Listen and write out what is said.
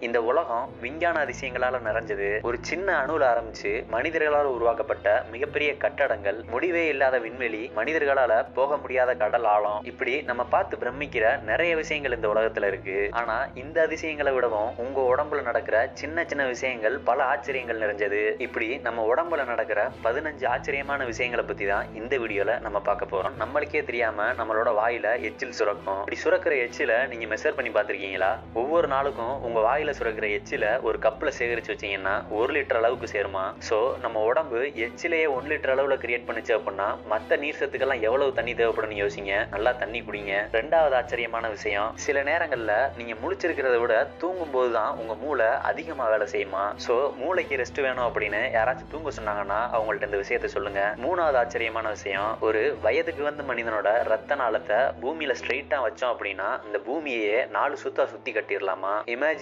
இந்த உலகம் விஞ்ஞான அதிசயங்களால நிறைஞ்சது. ஒரு சின்ன அணுல ஆரம்பிச்சு மனிதர்களால் உருவாக்கப்பட்ட மிகப்பெரிய கட்டடங்கள், முடிவே இல்லாத விண்வெளி, மனிதர்களால போக முடியாத கடல் ஆழம், இப்படி நம்ம பார்த்து பிரமிக்கிற நிறைய விஷயங்கள் இந்த உலகத்துல இருக்கு. ஆனா இந்த அதிசயங்களை விடவும் உங்க உடம்புல நடக்கிற சின்ன சின்ன விஷயங்கள் பல ஆச்சரியங்கள் நிறைஞ்சது. இப்படி நம்ம உடம்புல நடக்கிற 15 ஆச்சரியமான விஷயங்களை பத்தி தான் இந்த வீடியோல நம்ம பார்க்க போறோம். நம்மளுக்கே தெரியாம நம்மளோட வாயில எச்சில் சுரக்கும். இப்படி சுரக்கிற எச்சில நீங்க மெஷர் பண்ணி பார்த்திருக்கீங்களா? ஒவ்வொரு நாளுக்கும் உங்க வாயில சுரக்கிற எச்சில ஒரு கப்ல சேகரிச்சு வச்சீங்கன்னா 1 லிட்டர் அளவுக்கு சேருமா? சோ நம்ம உடம்பு எச்சிலையே 1 லிட்டர் அளவுல கிரியேட் பண்ணிச்சு அப்படின்னா மத்த நீர் சத்துக்கெல்லாம் எவ்வளவு தண்ணி தேவைப்படும்னு யோசிங்க. நல்லா தண்ணி குடிங்க. ரெண்டாவது ஆச்சரியமான விஷயம், சில நேரங்கள்ல நீங்க முழிச்சிருக்கிறத விட தூங்கும் போதுதான் உங்க மூளை அதிகமா வேலை செய்யுமா? சோ மூளைக்கு ரெஸ்ட் வேணும் அப்படின்னு யாராச்சும் தூங்க சொன்னாங்கன்னா அவங்கள்ட்ட இந்த விஷயத்த சொல்லுங்க. மூணாவது ஆச்சரியமான விஷயம், ஒரு வயதுக்கு வந்த மனிதனோட ரத்த நாளத்தை பூமியில ஸ்ட்ரெயிட்டா வச்சோம் அப்படின்னா இந்த பூமியே 4 சுத்தா சுத்தி கட்டிடலாமா? இமேஜின்